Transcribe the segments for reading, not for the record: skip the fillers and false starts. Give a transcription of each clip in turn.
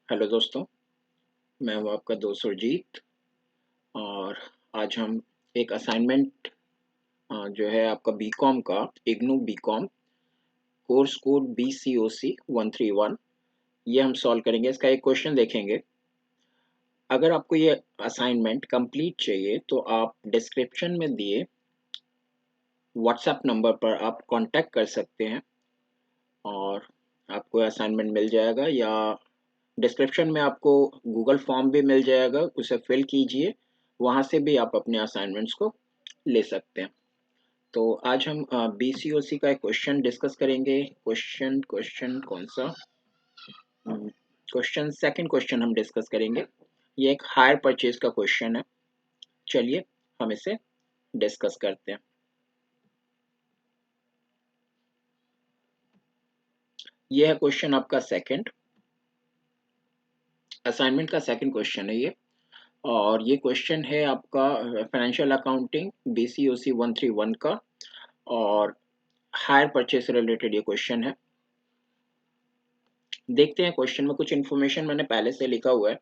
Hello दोस्तों, मैं हूँ आपका दोस्त सुरजीत और आज हम एक असाइनमेंट जो है आपका बीकॉम का IGNOU BCom course code BCOC 131 ये हम सॉल्व करेंगे। इसका एक क्वेश्चन देखेंगे। अगर आपको ये असाइनमेंट कंप्लीट चाहिए तो आप डिस्क्रिप्शन में दिए व्हाट्सएप नंबर पर आप कांटेक्ट कर सकते हैं और आपको असाइनमेंट मिल जाएगा, या डिस्क्रिप्शन में आपको गूगल फॉर्म भी मिल जाएगा, उसे फिल कीजिए। वहाँ से भी आप अपने असाइनमेंट्स को ले सकते हैं। तो आज हम BCOC का एक क्वेश्चन डिस्कस करेंगे। क्वेश्चन कौन सा? क्वेश्चन सेकंड क्वेश्चन हम डिस्कस करेंगे। ये एक हायर परचेज का क्वेश्चन है। चलिए हम इसे डिस्कस करते हैं। ये है क्वेश्चन आपका सेकंड, असाइनमेंट का सेकंड क्वेश्चन है ये। और ये क्वेश्चन है आपका फाइनेंशियल अकाउंटिंग BCOC 131 का, और हायर परचेज से रिलेटेड ये क्वेश्चन है। देखते हैं क्वेश्चन में कुछ इन्फॉर्मेशन मैंने पहले से लिखा हुआ है,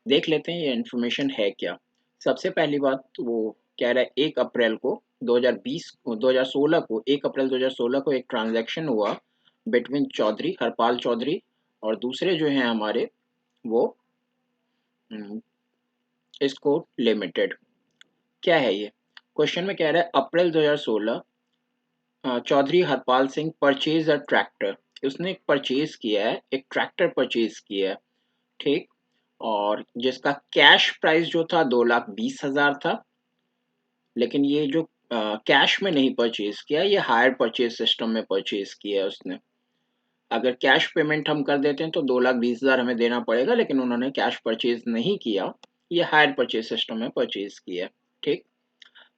देख लेते हैं ये इन्फॉर्मेशन है क्या। सबसे पहली बात वो कह रहा है 1 अप्रैल को 2016 को 1 अप्रैल 2016 को एक ट्रांजैक्शन हुआ बिटवीन चौधरी हरपाल चौधरी और दूसरे जो हैं हमारे वो इसको लिमिटेड। क्या है ये? क्वेश्चन में कह रहा है April 2016 Chaudhary Harpal Singh purchase a tractor. उसने एक परचेज किया है, एक ट्रैक्टर परचेज किया है, ठीक। और जिसका कैश प्राइस जो था 2,20,000 था, लेकिन ये जो कैश में नहीं परचेज किया, ये हायर परचेज सिस्टम में परचेज किया है उसने। अगर कैश पेमेंट हम कर देते हैं तो 2,20,000 हमें देना पड़ेगा, लेकिन उन्होंने कैश परचेज नहीं किया, ये हायर परचेज सिस्टम में परचेज किया है, ठीक।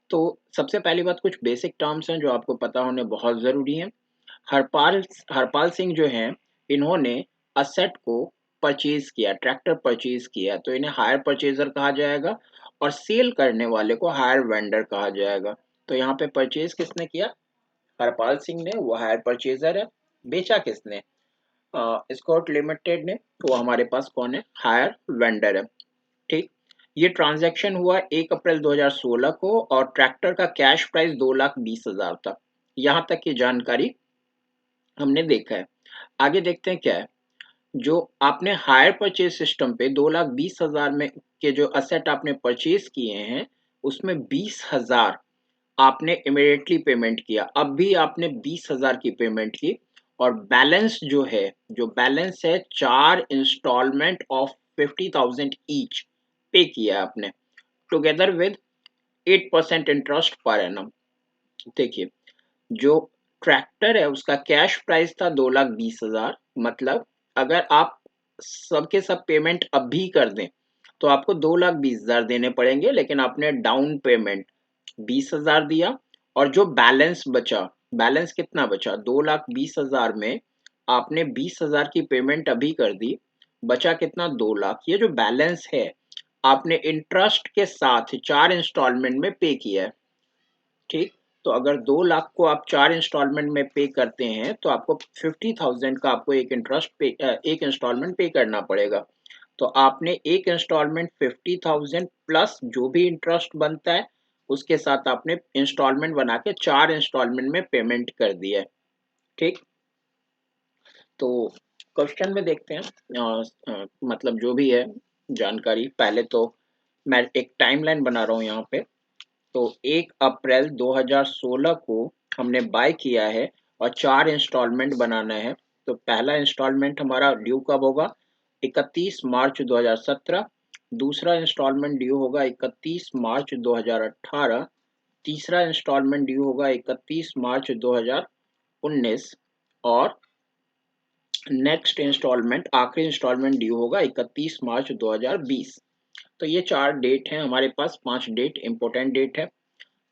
तो सबसे पहली बात, कुछ बेसिक टर्म्स हैं जो आपको पता होने बहुत ज़रूरी हैं। हरपाल हरपाल सिंह जो हैं, इन्होंने असेट को परचेज किया, ट्रैक्टर परचेज किया, तो इन्हें हायर परचेजर कहा जाएगा और सेल करने वाले को हायर वेंडर कहा जाएगा। तो यहाँ पे परचेज किसने किया? हरपाल सिंह ने, वो हायर परचेजर है। बेचा किसने? स्कॉट लिमिटेड ने, तो वो हमारे पास कौन है? हायर वेंडर है, ठीक। ये ट्रांजैक्शन हुआ 1 अप्रैल 2016 को और ट्रैक्टर का कैश प्राइस 2,20,000 था। यहाँ तक की जानकारी हमने देखा है। आगे देखते हैं क्या है। जो आपने हायर परचेज सिस्टम पे 2,20,000 में के जो असेट आपने परचेज किए हैं, उसमें 20,000 आपने इमीडिएटली पेमेंट किया। अब भी आपने 20,000 की पेमेंट की और बैलेंस जो है, जो बैलेंस है 4 इंस्टॉलमेंट ऑफ 50,000 ईच पे किया है आपने, together with 8% interest per annum. देखिए, जो ट्रैक्टर है उसका कैश प्राइस था 2,20,000। मतलब अगर आप सबके सब पेमेंट अभी कर दें तो आपको 2,20,000 देने पड़ेंगे, लेकिन आपने डाउन पेमेंट 20,000 दिया और जो बैलेंस बचा, बैलेंस कितना बचा? 2,20,000 में आपने 20,000 की पेमेंट अभी कर दी, बचा कितना? 2,00,000। ये जो बैलेंस है आपने इंटरेस्ट के साथ 4 इंस्टॉलमेंट में पे किया है, ठीक। तो अगर 2,00,000 को आप 4 इंस्टॉलमेंट में पे करते हैं तो आपको 50,000 का आपको एक इंस्टॉलमेंट पे करना पड़ेगा। तो आपने एक इंस्टॉलमेंट 50,000 प्लस जो भी इंटरेस्ट बनता है उसके साथ आपने इंस्टॉलमेंट बना के 4 इंस्टॉलमेंट में पेमेंट कर दिया है, ठीक। तो क्वेश्चन में देखते हैं मतलब जो भी है जानकारी। पहले तो मैं एक टाइमलाइन बना रहा हूँ यहाँ पे। तो 1 अप्रैल 2016 को हमने बाय किया है और 4 इंस्टॉलमेंट बनाना है। तो पहला इंस्टॉलमेंट हमारा ड्यू कब होगा? 31 मार्च 2017। दूसरा इंस्टॉलमेंट ड्यू होगा 31 मार्च 2018। तीसरा इंस्टॉलमेंट ड्यू होगा 31 मार्च 2019 और नेक्स्ट इंस्टॉलमेंट, आखिरी इंस्टॉलमेंट ड्यू होगा 31 मार्च 2020। तो ये 4 डेट हैं हमारे पास, 5 डेट इंपॉर्टेंट डेट है।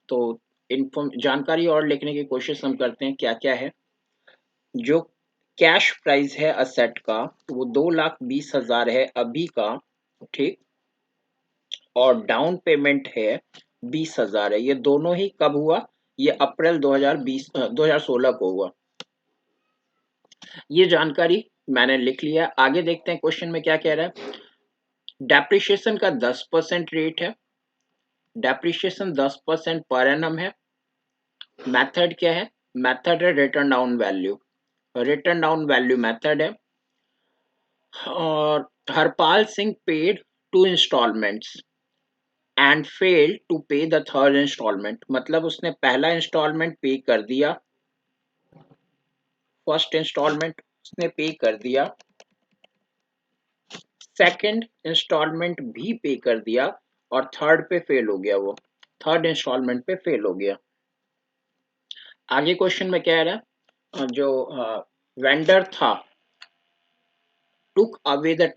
तो इन्फॉर्म जानकारी और लिखने की कोशिश हम करते हैं क्या क्या है। जो कैश प्राइस है असेट का वो 2,20,000 है अभी का, ठीक। और डाउन पेमेंट है 20,000 है। ये दोनों ही कब हुआ? ये अप्रैल 2016 को हुआ। ये जानकारी मैंने लिख लिया। आगे देखते हैं क्वेश्चन में क्या कह रहा है। डेप्रिशिएशन का 10% रेट है, डेप्रिशिएशन 10% पर एनम है। मेथड क्या है, मेथड है written down value, written down value method है। और Harpal Singh paid 2 instalments and fail to pay the third instalment, मतलब उसने पहला इंस्टॉलमेंट पे कर दिया, फर्स्ट इंस्टॉलमेंट उसने पे कर दिया, सेकंड इंस्टॉलमेंट भी पे कर दिया, और थर्ड पे फेल हो गया, वो थर्ड इंस्टॉलमेंट पे फेल हो गया। आगे क्वेश्चन में क्या है रहा, जो वेंडर था took away the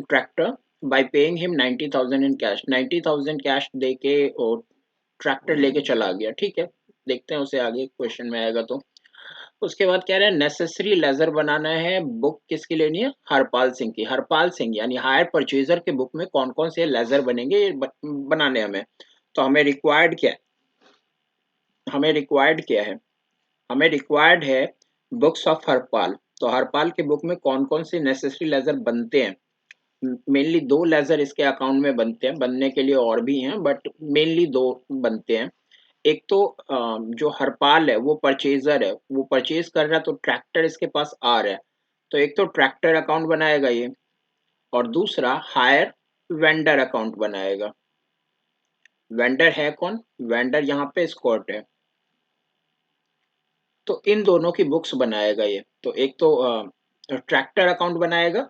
tractor by paying him 90,000 in cash, 90,000 cash दे के और ट्रैक्टर लेके चला गया। ठीक है, देखते हैं उसे आगे क्वेश्चन में आएगा। तो उसके बाद कह रहे हैं नेसेसरी लेजर बनाना है, बुक किसकी लेनी है, हरपाल सिंह की। हरपाल सिंह यानी हायर परचेजर के बुक में कौन कौन से लेजर बनेंगे ये बनाने हमें। तो हमें रिक्वायर्ड क्या है, हमें रिक्वायर्ड क्या है, हमें रिक्वायर्ड है बुक्स ऑफ हरपाल। तो हरपाल के बुक में कौन कौन से नेसेसरी लेजर बनते हैं। मेनली 2 लेजर इसके अकाउंट में बनते हैं, बनने के लिए और भी हैं बट मेनली 2 बनते हैं। एक तो जो हरपाल है वो परचेजर है, वो परचेज कर रहा है तो ट्रैक्टर इसके पास आ रहा है, तो एक तो ट्रैक्टर अकाउंट बनाएगा ये, और दूसरा हायर वेंडर अकाउंट बनाएगा। वेंडर है कौन, वेंडर यहाँ पे स्कॉट है, तो इन दोनों की बुक्स बनाएगा ये। तो एक तो ट्रैक्टर अकाउंट बनाएगा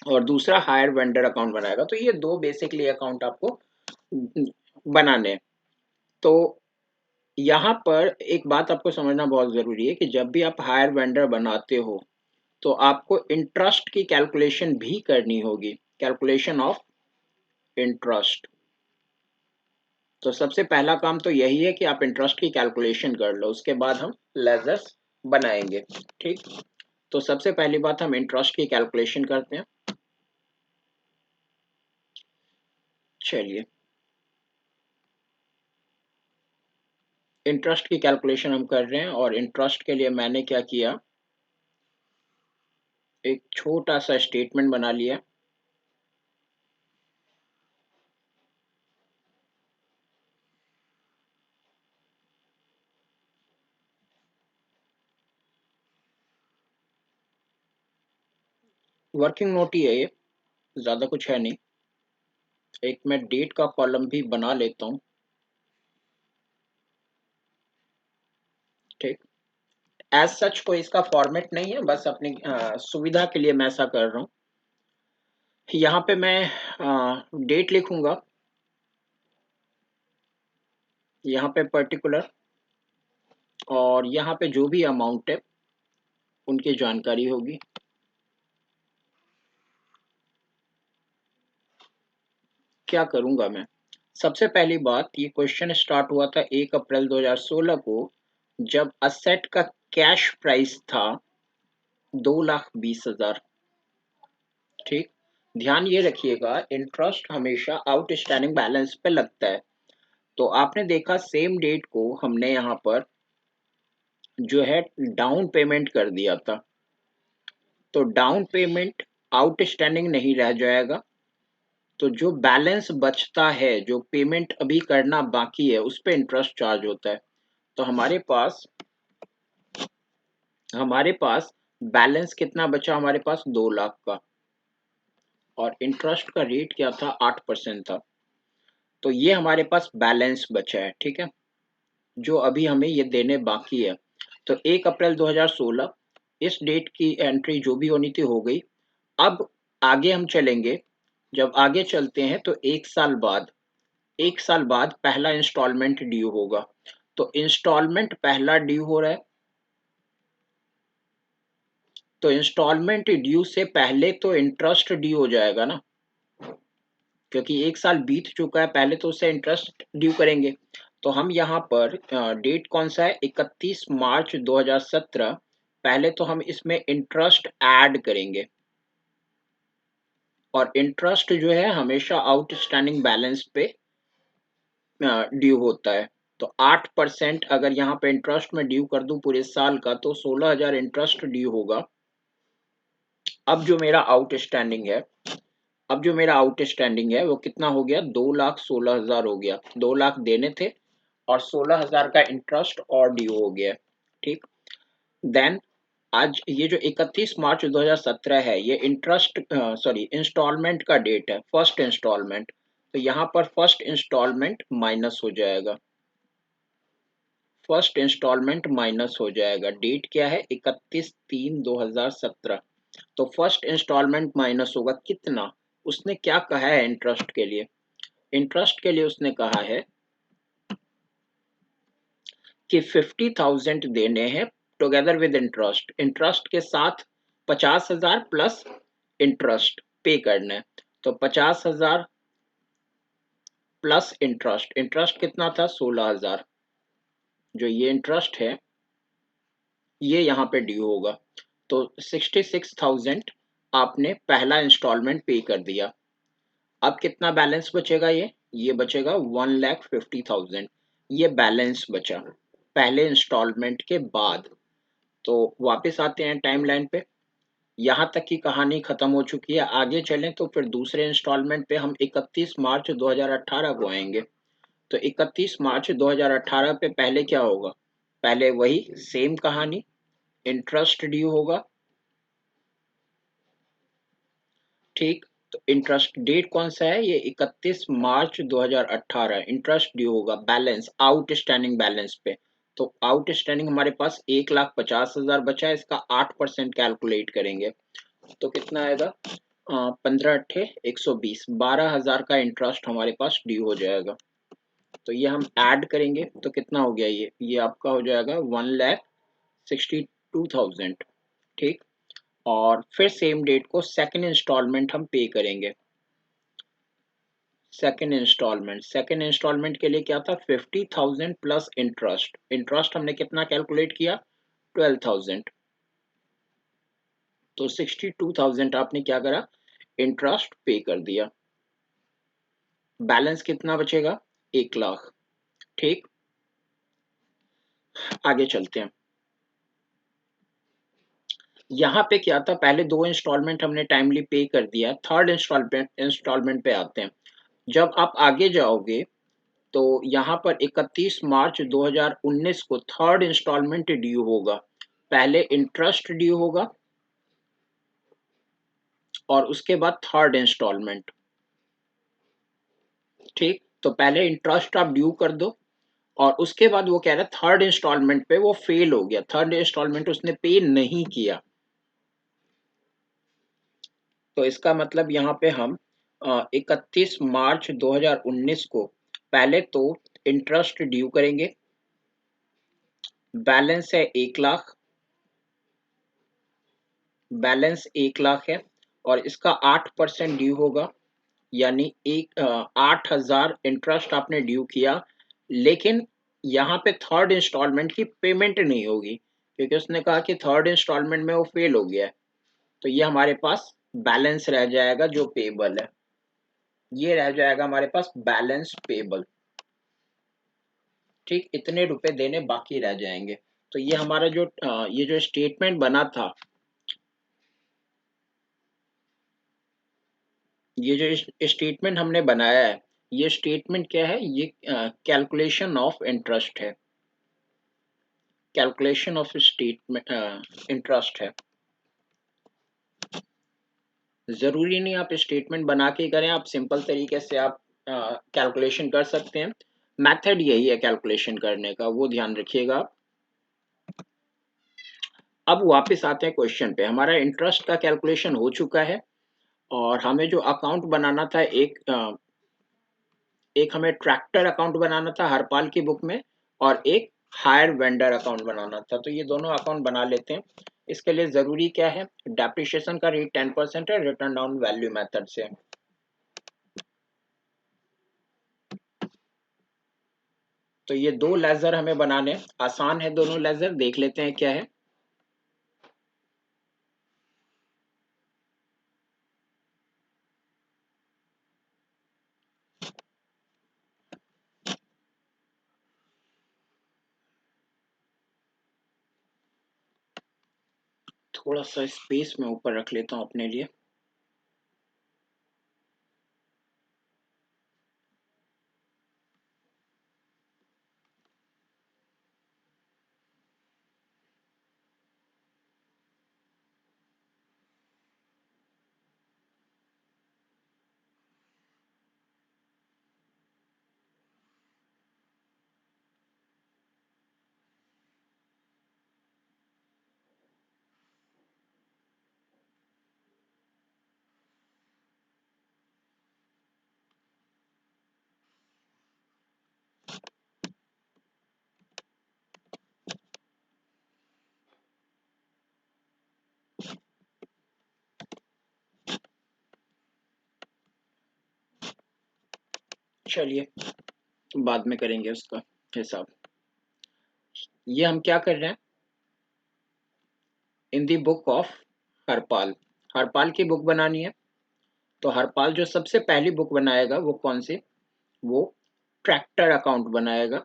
और दूसरा हायर वेंडर अकाउंट बनाएगा। तो ये 2 बेसिकली अकाउंट आपको बनाने हैं। तो यहाँ पर एक बात आपको समझना बहुत ज़रूरी है कि जब भी आप हायर वेंडर बनाते हो तो आपको इंटरेस्ट की कैलकुलेशन भी करनी होगी, कैलकुलेशन ऑफ इंटरेस्ट। तो सबसे पहला काम तो यही है कि आप इंटरेस्ट की कैलकुलेशन कर लो, उसके बाद हम लेजर्स बनाएंगे। ठीक, तो सबसे पहली बात हम इंटरेस्ट की कैलकुलेशन करते हैं। चलिए, इंटरेस्ट की कैलकुलेशन हम कर रहे हैं, और इंटरेस्ट के लिए मैंने क्या किया, एक छोटा सा स्टेटमेंट बना लिया। वर्किंग नोट ही है ये, ज़्यादा कुछ है नहीं। एक मैं डेट का कॉलम भी बना लेता हूँ। ठीक, एज सच कोई इसका फॉर्मेट नहीं है, बस अपनी सुविधा के लिए मैं ऐसा कर रहा हूँ। यहाँ पे मैं डेट लिखूंगा, यहाँ पे पर्टिकुलर, और यहाँ पे जो भी अमाउंट है उनकी जानकारी होगी। क्या करूंगा मैं, सबसे पहली बात, ये क्वेश्चन स्टार्ट हुआ था 1 अप्रैल 2016 को, जब असेट का कैश प्राइस था 2,20,000। ठीक, ध्यान ये रखिएगा इंटरेस्ट हमेशा आउटस्टैंडिंग बैलेंस पे लगता है। तो आपने देखा सेम डेट को हमने यहाँ पर जो है डाउन पेमेंट कर दिया था, तो डाउन पेमेंट आउटस्टैंडिंग नहीं रह जाएगा, तो जो बैलेंस बचता है, जो पेमेंट अभी करना बाकी है, उस पे इंटरेस्ट चार्ज होता है। तो हमारे पास बैलेंस कितना बचा, हमारे पास 2 लाख का, और इंटरेस्ट का रेट क्या था, 8% था। तो ये हमारे पास बैलेंस बचा है। ठीक है, जो अभी हमें ये देने बाकी है। तो 1 अप्रैल 2016 इस डेट की एंट्री जो भी होनी थी हो गई। अब आगे हम चलेंगे, जब आगे चलते हैं तो 1 साल बाद पहला इंस्टॉलमेंट ड्यू होगा। तो इंस्टॉलमेंट पहला ड्यू हो रहा है, तो इंस्टॉलमेंट ड्यू से पहले तो इंटरेस्ट ड्यू हो जाएगा ना, क्योंकि 1 साल बीत चुका है, पहले तो उससे इंटरेस्ट ड्यू करेंगे। तो हम यहाँ पर डेट कौन सा है, 31 मार्च 2017, पहले तो हम इसमें इंटरेस्ट ऐड करेंगे, और इंटरेस्ट जो है हमेशा आउटस्टैंडिंग बैलेंस पे ड्यू होता है। तो 8% अगर यहाँ पे इंटरेस्ट में ड्यू कर दूं पूरे साल का, तो 16,000 इंटरेस्ट ड्यू होगा। अब जो मेरा आउटस्टैंडिंग है अब जो मेरा आउटस्टैंडिंग है वो कितना हो गया, 2,16,000 हो गया। 2 लाख देने थे और 16,000 का इंटरेस्ट और ड्यू हो गया। ठीक। देन आज ये जो 31 मार्च 2017 है, ये इंस्टॉलमेंट का डेट है, फर्स्ट इंस्टॉलमेंट। तो यहाँ पर फर्स्ट इंस्टॉलमेंट माइनस हो जाएगा। फर्स्ट इंस्टॉलमेंट माइनस हो जाएगा। डेट क्या है, 31/3/2017। तो फर्स्ट इंस्टॉलमेंट माइनस होगा कितना, उसने क्या कहा है इंटरेस्ट के लिए। इंटरेस्ट के लिए उसने कहा है कि 50,000 देने हैं टुगेदर विद इंटरेस्ट। इंटरेस्ट के साथ 50,000 प्लस इंटरेस्ट पे करना है। तो 50,000 प्लस इंटरेस्ट, इंटरेस्ट कितना था, 16,000। जो ये इंटरेस्ट है ये यहाँ पे ड्यू होगा। तो 66,000 आपने पहला इंस्टॉलमेंट पे कर दिया। अब कितना बैलेंस बचेगा, ये बचेगा 1,50,000। ये बैलेंस बचा पहले इंस्टॉलमेंट के बाद। तो वापस आते हैं टाइमलाइन पे। यहाँ तक की कहानी खत्म हो चुकी है। आगे चलें तो फिर दूसरे इंस्टॉलमेंट पे हम 31 मार्च 2018 को आएंगे। तो 31 मार्च 2018 पे पहले क्या होगा, पहले वही सेम कहानी, इंटरेस्ट ड्यू होगा। ठीक। तो इंटरेस्ट डेट कौन सा है, ये 31 मार्च 2018 इंटरेस्ट ड्यू होगा बैलेंस, आउटस्टैंडिंग बैलेंस पे। तो आउटस्टैंडिंग हमारे पास 1,50,000 बचा है, इसका 8% कैलकुलेट करेंगे तो कितना आएगा, 15 × 8 = 120, 12,000 का इंटरेस्ट हमारे पास ड्यू हो जाएगा। तो ये हम ऐड करेंगे तो कितना हो गया, ये आपका हो जाएगा 1,62,000। ठीक। और फिर सेम डेट को सेकंड इंस्टॉलमेंट हम पे करेंगे। सेकंड इंस्टॉलमेंट के लिए क्या था, 50,000 प्लस इंटरेस्ट। इंटरेस्ट हमने कितना कैलकुलेट किया, 12,000। तो 62,000 आपने क्या करा, इंटरेस्ट पे कर दिया। बैलेंस कितना बचेगा, 1,00,000। ठीक। आगे चलते हैं। यहाँ पे क्या था, पहले 2 इंस्टॉलमेंट हमने टाइमली पे कर दिया। थर्ड इंस्टॉलमेंट पे आते हैं। जब आप आगे जाओगे तो यहाँ पर 31 मार्च 2019 को थर्ड इंस्टॉलमेंट ड्यू होगा। पहले इंटरेस्ट ड्यू होगा और उसके बाद थर्ड इंस्टॉलमेंट। ठीक। तो पहले इंटरेस्ट आप ड्यू कर दो और उसके बाद वो कह रहा है थर्ड इंस्टॉलमेंट पे वो फेल हो गया, थर्ड इंस्टॉलमेंट उसने पे नहीं किया। तो इसका मतलब यहाँ पे हम 31 मार्च 2019 को पहले तो इंटरेस्ट ड्यू करेंगे। बैलेंस है 1,00,000, बैलेंस 1,00,000 है और इसका 8% ड्यू होगा। यानी 8,000 इंटरेस्ट आपने ड्यू किया, लेकिन यहाँ पे थर्ड इंस्टॉलमेंट की पेमेंट नहीं होगी क्योंकि उसने कहा कि थर्ड इंस्टॉलमेंट में वो फेल हो गया है। तो ये हमारे पास बैलेंस रह जाएगा जो पेबल है, ये रह जाएगा हमारे पास बैलेंस पेबल। ठीक। इतने रुपए देने बाकी रह जाएंगे। तो ये हमारा जो ये जो स्टेटमेंट बना था, ये जो स्टेटमेंट हमने बनाया है, ये स्टेटमेंट क्या है, ये कैलकुलेशन ऑफ इंटरेस्ट है, कैलकुलेशन ऑफ स्टेटमेंट इंटरेस्ट है। जरूरी नहीं आप स्टेटमेंट बना के करें, आप सिंपल तरीके से आप कैलकुलेशन कर सकते हैं। मेथड यही है कैलकुलेशन करने का, वो ध्यान रखिएगा आप। अब वापस आते हैं क्वेश्चन पे। हमारा इंटरेस्ट का कैलकुलेशन हो चुका है और हमें जो अकाउंट बनाना था, एक हमें ट्रैक्टर अकाउंट बनाना था हरपाल की बुक में और एक हायर वेंडर अकाउंट बनाना था। तो ये दोनों अकाउंट बना लेते हैं। इसके लिए जरूरी क्या है, डेप्रिसिएशन का रेट 10% है, रिटर्न डाउन वैल्यू मेथड से। तो ये 2 लेजर हमें बनाने आसान है, दोनों लेजर देख लेते हैं क्या है। थोड़ा सा स्पेस में ऊपर रख लेता हूँ अपने लिए। चलिए बाद में करेंगे उसका हिसाब। ये हम क्या कर रहे हैं, इन दी बुक ऑफ हरपाल। हरपाल की बुक बनानी है। तो हरपाल जो सबसे पहली बुक बनाएगा वो कौन सी, वो ट्रैक्टर अकाउंट बनाएगा।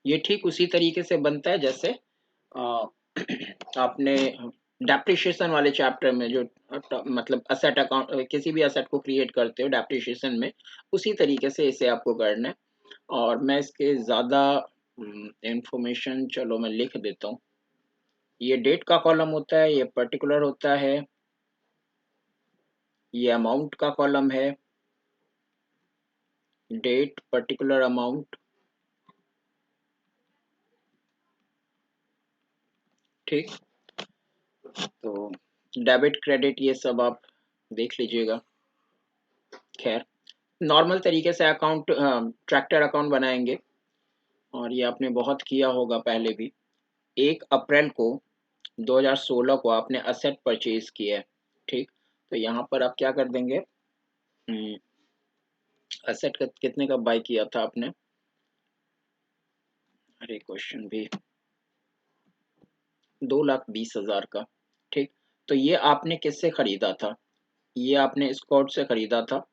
ये ठीक उसी तरीके से बनता है जैसे अ, आपने डेप्रिशिएशन वाले चैप्टर में जो मतलब असेट अकाउंट, किसी भी असेट को क्रिएट करते हो डेप्रिशिएशन में, उसी तरीके से इसे आपको करना है। और मैं इसके ज़्यादा इंफॉर्मेशन चलो मैं लिख देता हूँ। ये डेट का कॉलम होता है, ये पर्टिकुलर होता है, ये अमाउंट का कॉलम है, डेट पर्टिकुलर अमाउंट, ठीक। तो डेबिट क्रेडिट ये सब आप देख लीजिएगा। खैर, नॉर्मल तरीके से अकाउंट ट्रैक्टर अकाउंट बनाएंगे, और ये आपने बहुत किया होगा पहले भी। 1 अप्रैल को 2016 को आपने असेट परचेज किया है, ठीक। तो यहाँ पर आप क्या कर देंगे, असेट कितने का बाय किया था आपने, अरे क्वेश्चन भी 2,20,000 का, ठीक। तो ये आपने किससे खरीदा था, ये आपने स्कॉट से खरीदा था,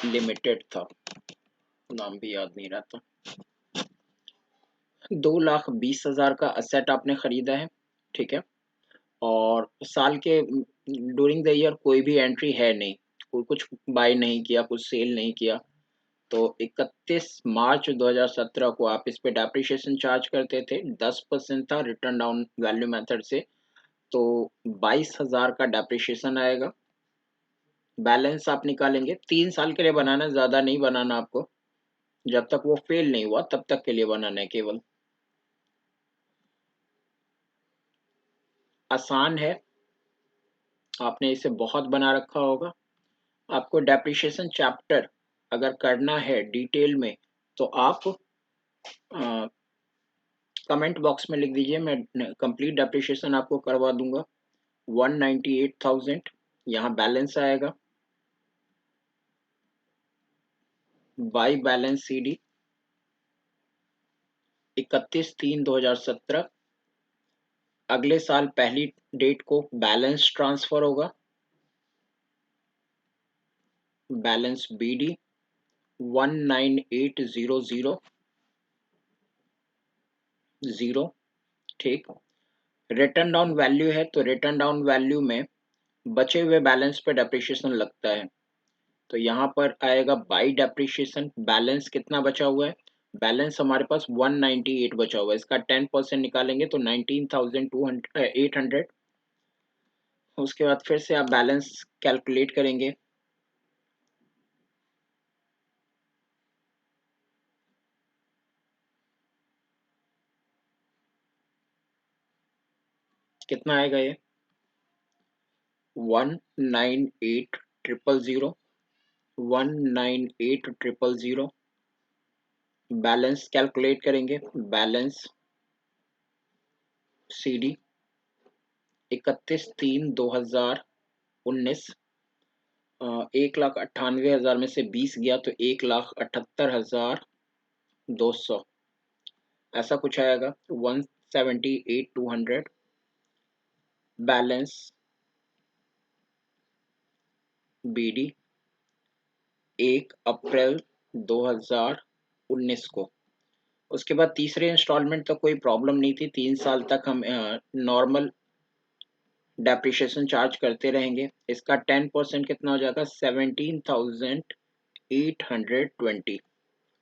लिमिटेड था, नाम भी याद नहीं रहता। 2,20,000 का असेट आपने खरीदा है, ठीक है। और साल के ड्यूरिंग द ईयर कोई भी एंट्री है नहीं, कोई कुछ बाय नहीं किया, कुछ सेल नहीं किया। तो 31 मार्च 2017 को आप इस पे डेप्रिशिएशन चार्ज करते थे, 10% था रिटर्न डाउन वैल्यू मेथड से। तो 22,000 का डेप्रिशिएशन आएगा। बैलेंस आप निकालेंगे, 3 साल के लिए बनाना, ज्यादा नहीं बनाना आपको, जब तक वो फेल नहीं हुआ तब तक के लिए बनाना है केवल। आसान है, आपने इसे बहुत बना रखा होगा। आपको डेप्रिशिएशन चैप्टर अगर करना है डिटेल में, तो आप कमेंट बॉक्स में लिख दीजिए, मैं कंप्लीट डेप्रिशिएशन आपको करवा दूंगा। 198,000 यहाँ बैलेंस आएगा, बाई बैलेंस सी डी 31/3/2017। अगले साल पहली डेट को बैलेंस ट्रांसफर होगा, बैलेंस बी डी 198,000, ठीक। रिटर्न डाउन वैल्यू है, तो रिटर्न डाउन वैल्यू में बचे हुए बैलेंस पे डेप्रिशिएशन लगता है। तो यहाँ पर आएगा बाई डेप्रिशिएशन, बैलेंस कितना बचा हुआ है, बैलेंस हमारे पास 198 बचा हुआ है, इसका 10% निकालेंगे तो 19,800। उसके बाद फिर से आप बैलेंस कैलकुलेट करेंगे, कितना आएगा ये 198,000, 198,000। बैलेंस कैलकुलेट करेंगे, बैलेंस सी डी 31/3/2019। 1,98,000 में से 20 गया तो 1,78,200, ऐसा कुछ आएगा। 178,200 बैलेंस बी डी 1 अप्रैल 2019 को। उसके बाद तीसरे इंस्टॉलमेंट तो कोई प्रॉब्लम नहीं थी, 3 साल तक हम नॉर्मल डेप्रिसिएशन चार्ज करते रहेंगे। इसका 10% कितना हो जाएगा, 17,820।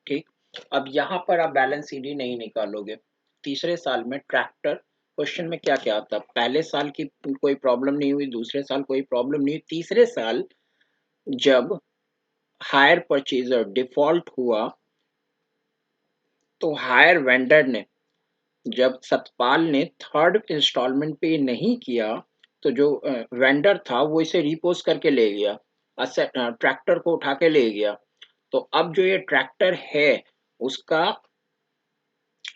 ठीक। अब यहाँ पर आप बैलेंस सीडी नहीं निकालोगे। तीसरे साल में ट्रैक्टर, क्वेश्चन में क्या क्या आता, पहले साल की कोई प्रॉब्लम नहीं हुई, दूसरे साल कोई प्रॉब्लम नहीं हुई, तीसरे साल जब हायर परचेजर डिफॉल्ट हुआ तो हायर वेंडर ने, जब सतपाल ने थर्ड इंस्टॉलमेंट पे नहीं किया तो जो वेंडर था वो इसे रिपोज करके ले गया, ट्रैक्टर को उठा के ले गया। तो अब जो ये ट्रैक्टर है उसका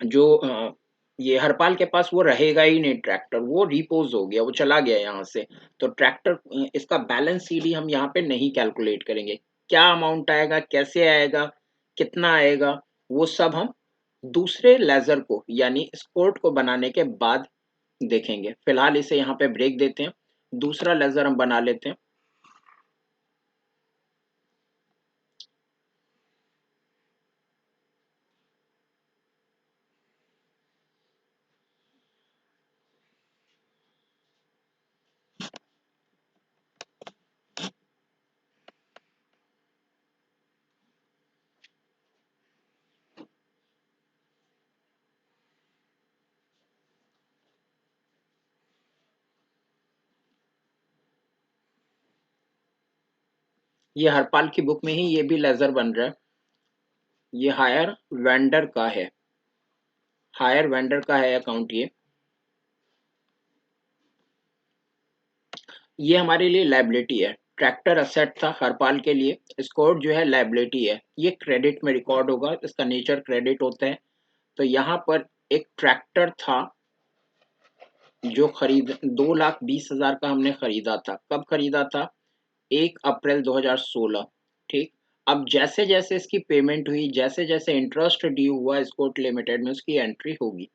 जो ये हरपाल के पास वो रहेगा ही नहीं, ट्रैक्टर वो रिपोज हो गया, वो चला गया यहाँ से। तो ट्रैक्टर इसका बैलेंस सीडी हम यहाँ पे नहीं कैलकुलेट करेंगे। क्या अमाउंट आएगा, कैसे आएगा, कितना आएगा, वो सब हम दूसरे लेजर को यानी स्कोर्ट को बनाने के बाद देखेंगे। फिलहाल इसे यहाँ पे ब्रेक देते हैं, दूसरा लेजर हम बना लेते हैं। ये हरपाल की बुक में ही ये भी लेजर बन रहा है। ये हायर वेंडर का है, हायर वेंडर का है अकाउंट। ये हमारे लिए लायबिलिटी है। ट्रैक्टर असेट था हरपाल के लिए, स्कोर जो है लायबिलिटी है। ये क्रेडिट में रिकॉर्ड होगा, इसका नेचर क्रेडिट होता है। तो यहाँ पर एक ट्रैक्टर था जो खरीद 2,20,000 का हमने खरीदा था। कब खरीदा था, 1 अप्रैल 2016। ठीक। अब जैसे जैसे इसकी पेमेंट हुई, जैसे जैसे इंटरेस्ट ड्यू हुआ स्कॉट लिमिटेड में, उसकी एंट्री होगी।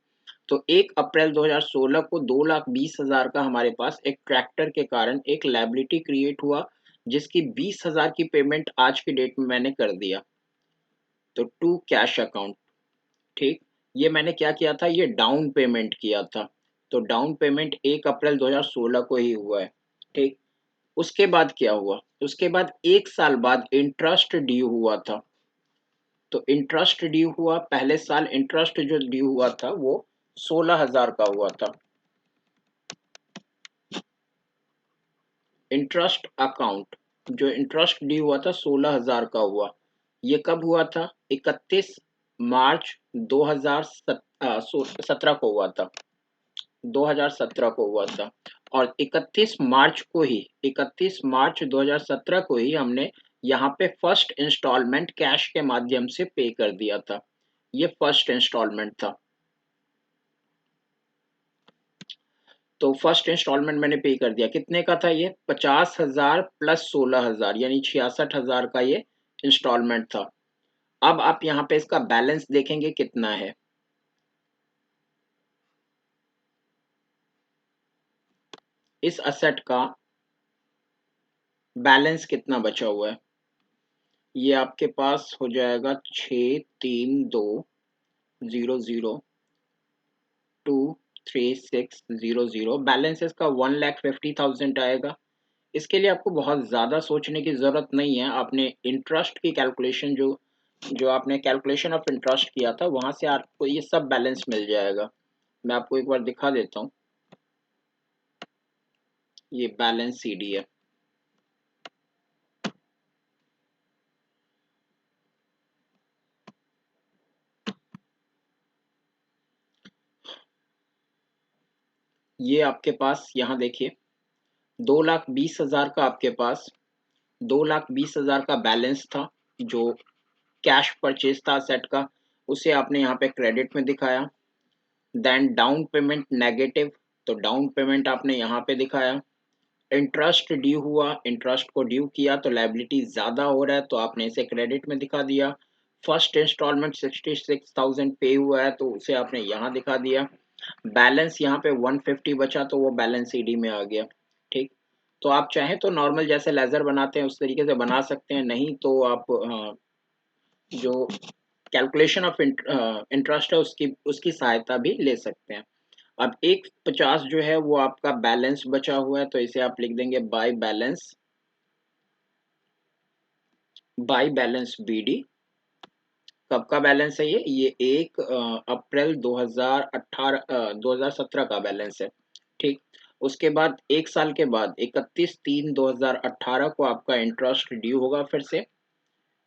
तो 1 अप्रैल 2016 को 2,20,000 का हमारे पास एक ट्रैक्टर के कारण एक लायबिलिटी क्रिएट हुआ, जिसकी 20,000 की पेमेंट आज की डेट में मैंने कर दिया। तो टू कैश अकाउंट। ठीक। ये मैंने क्या किया था, ये डाउन पेमेंट किया था। तो डाउन पेमेंट 1 अप्रैल 2016 को ही हुआ है। ठीक। उसके बाद क्या हुआ, उसके बाद 1 साल बाद इंटरेस्ट ड्यू हुआ था। तो इंटरेस्ट ड्यू हुआ, पहले साल इंटरेस्ट जो ड्यू हुआ था वो 16,000 का हुआ था। इंटरेस्ट अकाउंट, जो इंटरेस्ट ड्यू हुआ था 16,000 का हुआ। ये कब हुआ था, 31 मार्च 2017 को हुआ था, 2017 को हुआ था। और 31 मार्च को ही, 31 मार्च 2017 को ही हमने यहाँ पे फर्स्ट इंस्टॉलमेंट कैश के माध्यम से पे कर दिया था। ये फर्स्ट इंस्टॉलमेंट था। तो फर्स्ट इंस्टॉलमेंट मैंने पे कर दिया, कितने का था ये, 50,000 प्लस 16,000 यानी 66,000 का ये इंस्टॉलमेंट था। अब आप यहाँ पे इसका बैलेंस देखेंगे कितना है। इस असेट का बैलेंस कितना बचा हुआ है, ये आपके पास हो जाएगा 632,002,36,000। बैलेंस इसका 1,50,000 आएगा। इसके लिए आपको बहुत ज़्यादा सोचने की ज़रूरत नहीं है। आपने इंटरेस्ट की कैलकुलेशन जो जो आपने कैलकुलेशन ऑफ इंटरेस्ट किया था वहाँ से आपको ये सब बैलेंस मिल जाएगा। मैं आपको एक बार दिखा देता हूँ। ये बैलेंस सीडी है। ये आपके पास यहाँ देखिए, 2,20,000 का आपके पास 2,20,000 का बैलेंस था जो कैश परचेज था सेट का, उसे आपने यहाँ पे क्रेडिट में दिखाया। देन डाउन पेमेंट नेगेटिव, तो डाउन पेमेंट आपने यहाँ पे दिखाया। इंटरेस्ट ड्यू हुआ, इंटरेस्ट को ड्यू किया तो लायबिलिटी ज़्यादा हो रहा है तो आपने इसे क्रेडिट में दिखा दिया। फर्स्ट इंस्टॉलमेंट 66,000 पे हुआ है तो उसे आपने यहाँ दिखा दिया। बैलेंस यहाँ पे 150 बचा तो वो बैलेंस सीडी में आ गया। ठीक। तो आप चाहें तो नॉर्मल जैसे लेजर बनाते हैं उस तरीके से बना सकते हैं, नहीं तो आप जो कैलकुलेशन ऑफ इंटरेस्ट है उसकी उसकी सहायता भी ले सकते हैं। अब 150 जो है वो आपका बैलेंस बचा हुआ है, तो इसे आप लिख देंगे बाई बैलेंस बीडी। कब का बैलेंस है ये 1 अप्रैल 2018 2017 का बैलेंस है। ठीक। उसके बाद एक साल के बाद 31/3/2018 को आपका इंटरेस्ट ड्यू होगा फिर से।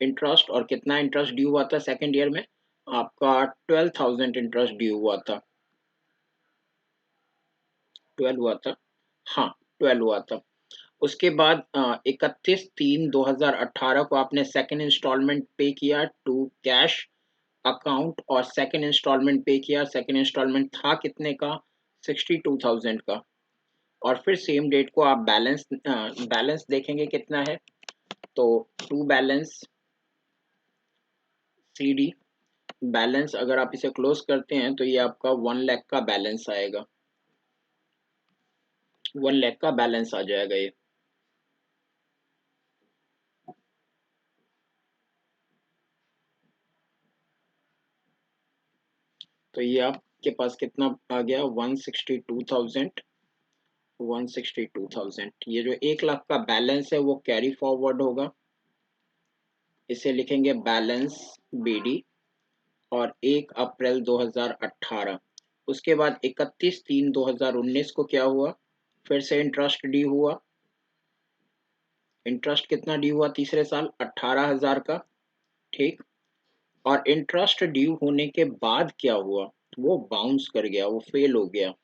इंटरेस्ट, और कितना इंटरेस्ट ड्यू हुआ था सेकेंड ईयर में? आपका 12,000 इंटरेस्ट ड्यू हुआ था। 12 हुआ था। हाँ, 12 हुआ था। उसके बाद 31/3/2018 को आपने सेकेंड इंस्टॉलमेंट पे किया टू कैश अकाउंट, और सेकेंड इंस्टॉलमेंट पे किया। सेकेंड इंस्टॉलमेंट था कितने का? 62,000 का। और फिर सेम डेट को आप बैलेंस देखेंगे कितना है, तो to balance c d balance, अगर आप इसे क्लोज करते हैं तो ये आपका 1 लाख का बैलेंस आएगा। 1 लाख का बैलेंस आ जाएगा ये। तो ये आपके पास कितना आ गया? 162,000। 162,000, ये जो 1 लाख का बैलेंस है वो कैरी फॉरवर्ड होगा। इसे लिखेंगे बैलेंस बीडी। और 1 अप्रैल 2018, उसके बाद 31/3/2019 को क्या हुआ? फिर से इंटरेस्ट ड्यू हुआ। इंटरेस्ट कितना ड्यू हुआ तीसरे साल? 18,000 का। ठीक। और इंटरेस्ट ड्यू होने के बाद क्या हुआ? वो बाउंस कर गया, वो फेल हो गया।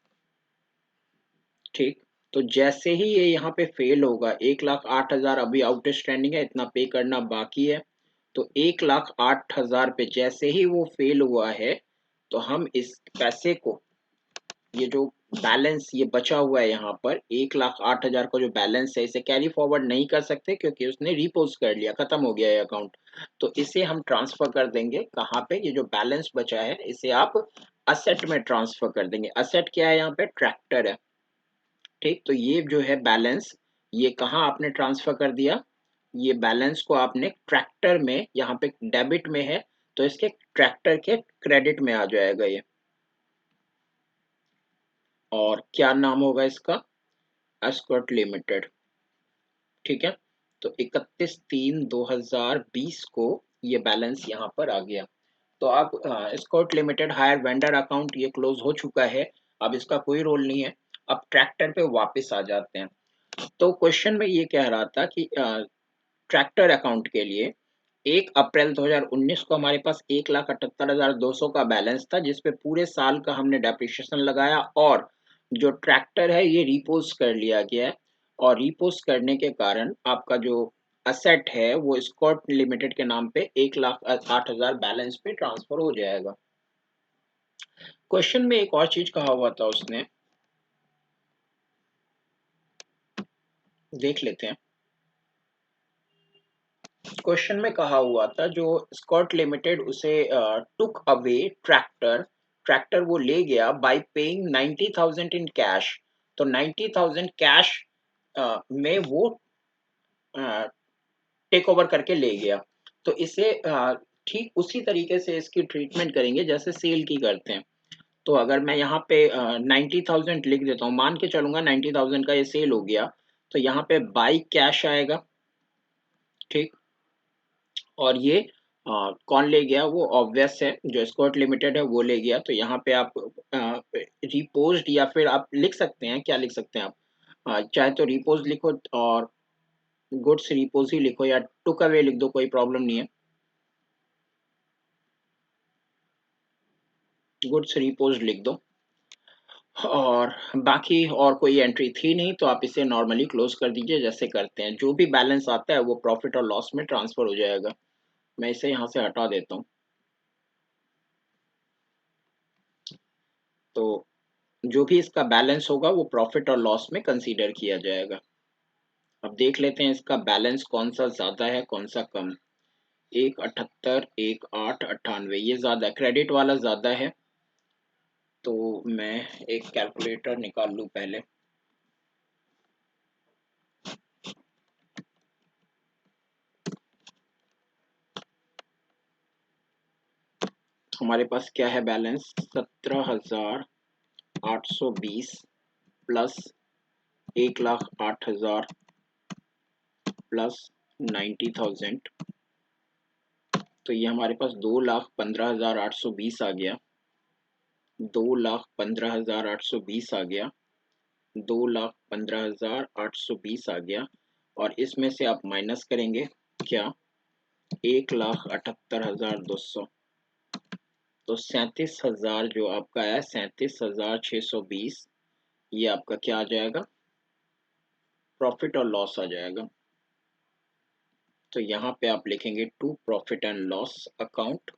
ठीक। तो जैसे ही ये यहाँ पे फेल होगा, 1,08,000 अभी आउटस्टैंडिंग है, इतना पे करना बाकी है। तो 1,08,000 पे जैसे ही वो फेल हुआ है, तो हम इस पैसे को, ये जो बैलेंस ये बचा हुआ है यहाँ पर 1,08,000 का जो बैलेंस है, इसे कैरी फॉरवर्ड नहीं कर सकते क्योंकि उसने रिपोज कर लिया, खत्म हो गया ये अकाउंट। तो इसे हम ट्रांसफर कर देंगे कहाँ पे? ये जो बैलेंस बचा है इसे आप असेट में ट्रांसफर कर देंगे। असेट क्या है यहाँ पे? ट्रैक्टर है। ठीक। तो ये जो है बैलेंस, ये कहाँ आपने ट्रांसफर कर दिया? ये बैलेंस को आपने ट्रैक्टर में, यहाँ पे डेबिट में है तो इसके ट्रैक्टर के क्रेडिट में आ जाएगा ये। और क्या नाम होगा इसका? Escort limited. ठीक है। तो 31/3/2020 को ये बैलेंस यहाँ पर आ गया। तो आप escort limited higher vendor account ये क्लोज हो चुका है। अब इसका कोई रोल नहीं है। अब ट्रैक्टर पे वापस आ जाते हैं। तो क्वेश्चन में ये कह रहा था कि ट्रैक्टर अकाउंट के लिए 1 अप्रैल 2019 को हमारे पास 1,78,200 का बैलेंस था, जिसपे पूरे साल का हमने डेप्रिसिएशन लगाया, और जो ट्रैक्टर है ये रिपोज कर लिया गया है। और रिपोज करने के कारण आपका जो असेट है वो स्कॉट लिमिटेड के नाम पे 1,08,000 बैलेंस पे ट्रांसफर हो जाएगा। क्वेश्चन में एक और चीज कहा हुआ था उसने, देख लेते हैं। क्वेश्चन में कहा हुआ था जो स्कॉट लिमिटेड उसे टुक अवे ट्रैक्टर, ट्रैक्टर वो ले गया बाय पेइंग 90,000 इन कैश। तो 90,000 कैश में वो टेक ओवर करके ले गया। तो इसे ठीक उसी तरीके से इसकी ट्रीटमेंट करेंगे जैसे सेल की करते हैं। तो अगर मैं यहाँ पे 90,000 लिख देता हूँ, मान के चलूंगा 90,000 का ये सेल हो गया, तो यहाँ पे बाई कैश आएगा। ठीक। और ये कौन ले गया? वो ऑब्वियस है, जो स्कॉट लिमिटेड है वो ले गया। तो यहाँ पे आप रिपोज्ड, या फिर आप लिख सकते हैं, क्या लिख सकते हैं आप? चाहे तो रिपोज लिखो और गुड्स रिपोज ही लिखो, या टुक अवे लिख दो, कोई प्रॉब्लम नहीं है। गुड्स रिपोज लिख दो। और बाकी और कोई एंट्री थी नहीं, तो आप इसे नॉर्मली क्लोज कर दीजिए जैसे करते हैं। जो भी बैलेंस आता है वो प्रॉफिट और लॉस में ट्रांसफर हो जाएगा। मैं इसे यहाँ से हटा देता हूँ। तो जो भी इसका बैलेंस होगा वो प्रॉफिट और लॉस में कंसीडर किया जाएगा। अब देख लेते हैं इसका बैलेंस कौन सा ज्यादा है कौन सा कम। 1,78, 1,898, ये ज्यादा, क्रेडिट वाला ज्यादा है। तो मैं एक कैलकुलेटर निकाल लूं पहले। हमारे पास क्या है बैलेंस 17,820 प्लस 1,08,000 प्लस 90,000, तो ये हमारे पास 2,15,820 आ गया। 2,15,820 आ गया। 2,15,820 आ गया। और इसमें से आप माइनस करेंगे क्या 1,78,200, तो 37,000 जो आपका है 37,620, ये आपका क्या आ जाएगा प्रॉफिट और लॉस आ जाएगा। तो यहाँ पे आप लिखेंगे to profit and loss account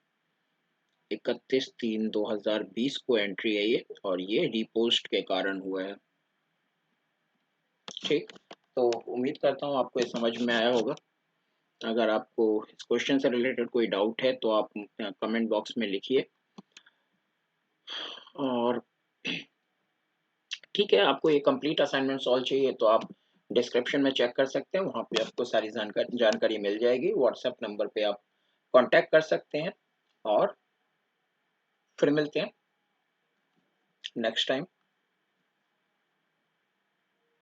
31/3/2020 को एंट्री है ये, और ये रिपोस्ट के कारण हुआ है। ठीक, तो उम्मीद करता हूँ आपको ये समझ में आया होगा। अगर आपको इस क्वेश्चन से रिलेटेड कोई डाउट है तो आप कमेंट बॉक्स में लिखिए। और ठीक है, आपको ये कंप्लीट असाइनमेंट सॉल्व चाहिए तो आप डिस्क्रिप्शन में चेक कर सकते हैं, वहाँ पे आपको सारी जानकारी मिल जाएगी। व्हाट्सएप नंबर पे आप कांटेक्ट कर सकते हैं। और फिर मिलते हैं नेक्स्ट टाइम।